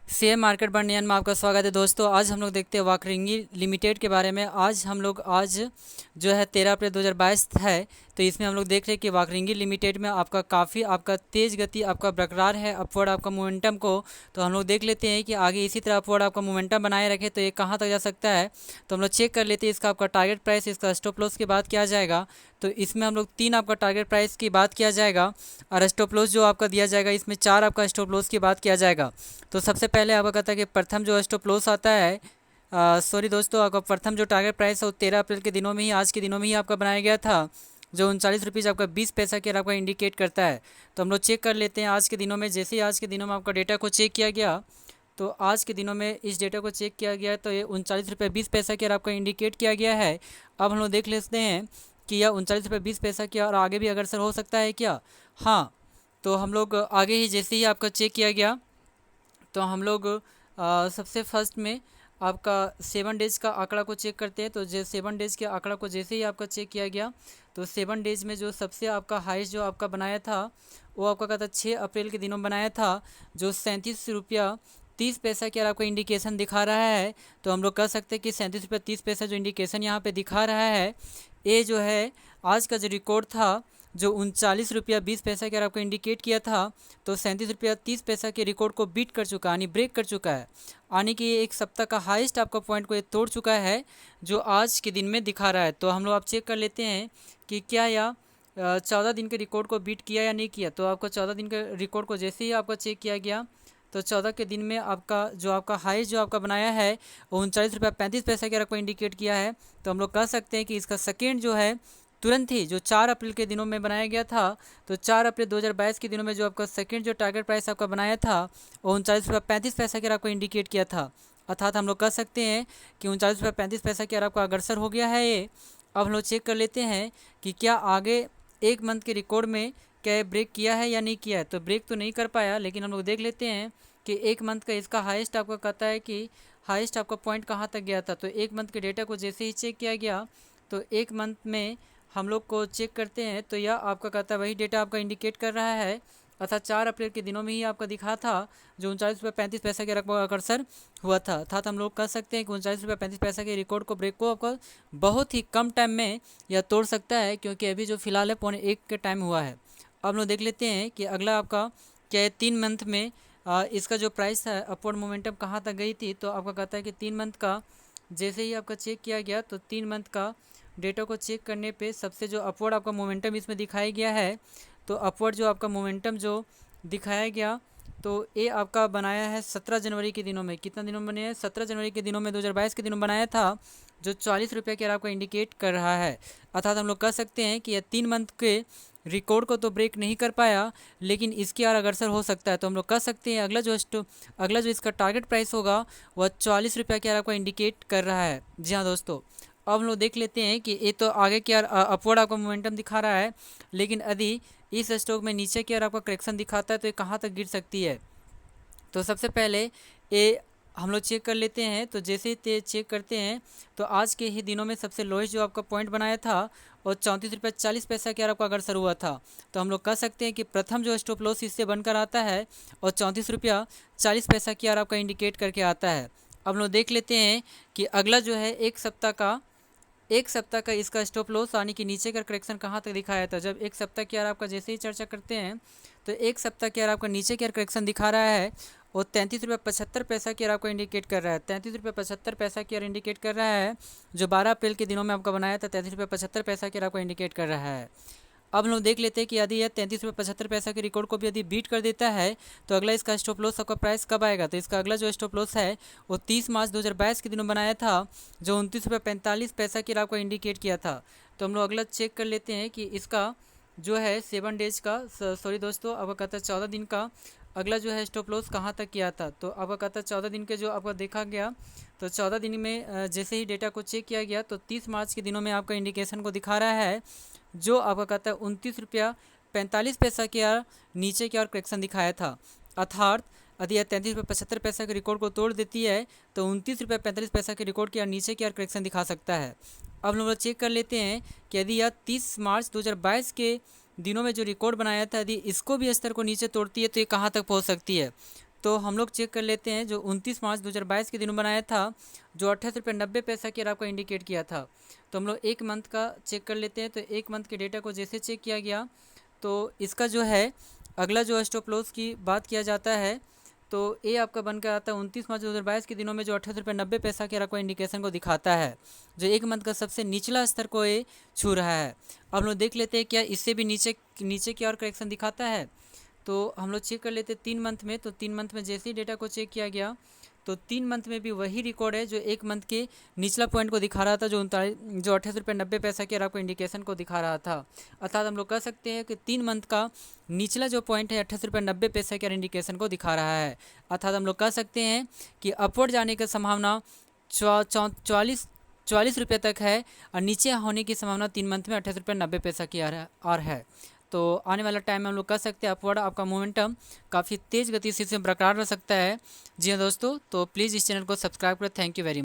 Share market बर्नियन में आपका स्वागत है दोस्तों। आज हम लोग देखते हैं वाकरंगी लिमिटेड के बारे में। आज जो है 13 अप्रैल 2022 है। तो इसमें हम लोग देख रहे हैं कि वाकरंगी लिमिटेड में आपका काफ़ी तेज़ गति आपका बरकरार है अपवर्ड आपका मोमेंटम को। तो हम लोग देख लेते हैं कि आगे इसी तरह अपवर्ड आपका मोमेंटम बनाए रखे तो ये कहाँ तक जा सकता है। तो हम लोग चेक कर लेते हैं इसका आपका टारगेट प्राइस, इसका स्टॉप लॉस की बात किया जाएगा। तो इसमें हम लोग 3 आपका टारगेट प्राइस की बात किया जाएगा और स्टॉप लॉस जो आपका दिया जाएगा इसमें 4 आपका स्टॉप लॉस की बात किया जाएगा। तो सबसे पहले आपका कहता है कि प्रथम जो स्टॉप लॉस आता है, सॉरी दोस्तों, आपका प्रथम जो टारगेट प्राइस है वो 13 अप्रैल के दिनों में ही, आज के दिनों में ही आपका बनाया गया था, जो 39 रुपीज़ आपका 20 पैसा के आपका इंडिकेट करता है। तो हम लोग चेक कर लेते हैं आज के दिनों में। जैसे ही आज के दिनों में आपका डेटा को चेक किया गया, तो आज के दिनों में इस डेटा को चेक किया गया तो ये 39 रुपये 20 पैसा के आपका इंडिकेट किया गया है। अब हम लोग देख लेते हैं कि यह 39 रुपये 20 पैसा क्या और आगे भी अग्रसर हो सकता है क्या। हाँ, तो हम लोग आगे ही जैसे ही आपका चेक किया गया तो हम लोग सबसे फर्स्ट में आपका 7 डेज़ का आंकड़ा को चेक करते हैं। तो 7 डेज़ के आंकड़ा को जैसे ही आपका चेक किया गया तो 7 डेज़ में जो सबसे आपका हाईएस्ट जो आपका बनाया था वो आपका कहता 6 अप्रैल के दिनों बनाया था, जो 37 रुपया 30 पैसा की आपका इंडिकेशन दिखा रहा है। तो हम लोग कह सकते हैं कि 37 रुपया 30 पैसा जो इंडिकेशन यहाँ पे दिखा रहा है, ये जो है आज का जो रिकॉर्ड था, जो 39 रुपया 20 पैसा के आपको इंडिकेट किया था, तो 37 रुपया 30 पैसा के रिकॉर्ड को बीट कर चुका है, यानी ब्रेक कर चुका है, यानी कि एक सप्ताह का हाईएस्ट आपका पॉइंट को ये तोड़ चुका है जो आज के दिन में दिखा रहा है। तो हम लोग आप चेक कर लेते हैं कि क्या यह 14 दिन के रिकॉर्ड को बीट किया या नहीं किया। तो आपका 14 दिन के रिकॉर्ड को जैसे ही आपका चेक किया गया तो 14 के दिन में आपका हाईएस्ट जो आपका बनाया है वो 39 रुपया 35 पैसा के आपको इंडिकेट किया है। तो हम लोग कह सकते हैं कि इसका सेकेंड जो है तुरंत ही जो 4 अप्रैल के दिनों में बनाया गया था, तो 4 अप्रैल 2022 के दिनों में जो आपका सेकंड जो टारगेट प्राइस आपका बनाया था वो 39 रुपया 35 पैसा के आपको इंडिकेट किया था। अर्थात हम लोग कह सकते हैं कि 39 रुपया 35 पैसा के आपका अग्रसर हो गया है ये। अब हम लोग चेक कर लेते हैं कि क्या आगे एक मंथ के रिकॉर्ड में क्या ब्रेक किया है या नहीं किया है। तो ब्रेक तो नहीं कर पाया, लेकिन हम लोग देख लेते हैं कि एक मंथ का इसका हाईएस्ट आपका कहता है कि हाईएस्ट आपका पॉइंट कहाँ तक गया था। तो एक मंथ के डेटा को जैसे ही चेक किया गया तो एक मंथ में हम लोग को चेक करते हैं तो यह आपका कहता है वही डेटा आपका इंडिकेट कर रहा है, अर्थात 4 अप्रैल के दिनों में ही आपका दिखा था जो 39 रुपया 35 पैसा के रकबा अग्रसर हुआ था। अर्थात हम लोग कह सकते हैं कि 39 रुपया 35 पैसा के रिकॉर्ड को ब्रेक को आपका बहुत ही कम टाइम में यह तोड़ सकता है, क्योंकि अभी जो फिलहाल है 1:45 के टाइम हुआ है। अब हम लोग देख लेते हैं कि अगला आपका क्या है 3 मंथ में इसका जो प्राइस है अपवर्ड मोमेंटम कहाँ तक गई थी। तो आपका कहता है कि 3 मंथ का जैसे ही आपका चेक किया गया तो 3 मंथ का डेटा को चेक करने पे सबसे जो अपवर्ड आपका मोमेंटम इसमें दिखाया गया है, तो अपवर्ड जो आपका मोमेंटम जो दिखाया गया तो ये आपका बनाया है 17 जनवरी के दिनों में। कितना दिनों में बने हैं? 17 जनवरी के दिनों में 2022 के दिनों बनाया था, जो 40 रुपये के आपको इंडिकेट कर रहा है। अर्थात हम लोग कह सकते हैं कि यह 3 मंथ के रिकॉर्ड को तो ब्रेक नहीं कर पाया, लेकिन इसके और अग्रसर हो सकता है। तो हम लोग कह सकते हैं अगला जो इसका टारगेट प्राइस होगा वह 40 रुपये के आपको इंडिकेट कर रहा है। जी हाँ दोस्तों, अब हम लोग देख लेते हैं कि ये तो आगे की अपवर्ड आपका मोमेंटम दिखा रहा है, लेकिन यदि इस स्टॉक में नीचे की ओर आपका करेक्शन दिखाता है तो ये कहाँ तक गिर सकती है। तो सबसे पहले ये हम लोग चेक कर लेते हैं। तो जैसे ही चेक करते हैं तो आज के ही दिनों में सबसे लोएस्ट जो आपका पॉइंट बनाया था और 34 रुपया 40 पैसा के आपका अग्रसर हुआ था। तो हम लोग कह सकते हैं कि प्रथम जो स्टॉप लॉस इससे बनकर आता है और 34 रुपया 40 पैसा की आपका इंडिकेट करके आता है। अब हम लोग देख लेते हैं कि अगला जो है एक सप्ताह का इसका स्टॉप लॉस यानी कि नीचे का करेक्शन कहाँ तक दिखाया था। जब एक सप्ताह की यार आपका जैसे ही चर्चा करते हैं तो एक सप्ताह की यार आपका नीचे की यार करेक्शन दिखा रहा है और 33 रुपया 75 पैसा की यार आपको इंडिकेट कर रहा है। 33 रुपया 75 पैसा की यार इंडिकेट कर रहा है, जो 12 अप्रैल के दिनों में आपका बनाया था 33 रुपया 75 पैसा की यार आपको इंडिकेट कर रहा है। अब हम लोग देख लेते हैं कि यदि यह 33 रुपया 75 पैसा के रिकॉर्ड को भी यदि बीट कर देता है तो अगला इसका स्टॉप लॉस आपका प्राइस कब आएगा। तो इसका अगला जो स्टॉप लॉस है वो 30 मार्च 2022 के दिनों बनाया था, जो 29 रुपया 45 पैसा की आपको इंडिकेट किया था। तो हम लोग अगला चेक कर लेते हैं कि इसका जो है 7 डेज का, सॉरी दोस्तों, आपका कहता है 14 दिन का अगला जो है स्टॉप लॉस कहाँ तक किया था। तो आपका कहता है 14 दिन के जो आपका देखा गया, तो 14 दिन में जैसे ही डेटा को चेक किया गया तो 30 मार्च के दिनों में आपका इंडिकेशन को दिखा रहा है, जो आपका कहता है 29 रुपया 45 पैसा के यार नीचे की ओर करेक्शन दिखाया था। अर्थात यदि यह 33 रुपया 75 पैसा के रिकॉर्ड को तोड़ देती है तो 29 रुपया 45 पैसा के रिकॉर्ड के यार नीचे की ओर करेक्शन दिखा सकता है। अब हम लोग चेक कर लेते हैं कि यदि यह 30 मार्च 2022 के दिनों में जो रिकॉर्ड बनाया था, यदि इसको भी स्तर को नीचे तोड़ती है तो ये कहाँ तक पहुँच सकती है। तो हम लोग चेक कर लेते हैं जो 29 मार्च 2022 के दिन बनाया था, जो 28 रुपये 90 पैसा की आपको इंडिकेट किया था। तो हम लोग एक मंथ का चेक कर लेते हैं। तो एक मंथ के डेटा को जैसे चेक किया गया, तो इसका जो है अगला जो स्टॉप लॉस की बात किया जाता है, तो ये आपका बनकर आता है 29 मार्च 2022 के दिनों में जो 28 रुपये 90 पैसा के आपको इंडिकेशन को दिखाता है, जो एक मंथ का सबसे निचला स्तर को ये छू रहा है। अब हम लोग देख लेते हैं क्या इससे भी नीचे की और करेक्शन दिखाता है। तो हम लोग चेक कर लेते हैं 3 मंथ में। तो 3 मंथ में जैसे ही डेटा को चेक किया गया, तो 3 मंथ में भी वही रिकॉर्ड है जो एक मंथ के निचला पॉइंट को दिखा रहा था, जो 28 रुपये 90 पैसा के आपको इंडिकेशन को दिखा रहा था। अर्थात हम लोग कह सकते हैं कि 3 मंथ का निचला जो पॉइंट है 28 रुपये 90 पैसा के इंडिकेशन को दिखा रहा है। अर्थात हम लोग कह सकते हैं कि अपवर्ड जाने की संभावना 44 रुपये तक है, और नीचे होने की संभावना 3 मंथ में 28 रुपये 90 पैसा की आ है। तो आने वाला टाइम में हम लोग कह सकते हैं अपवर्ड आपका मोमेंटम काफ़ी तेज़ गति से बरकरार रह सकता है। जी हाँ दोस्तों, तो प्लीज़ इस चैनल को सब्सक्राइब करें। Thank you very much.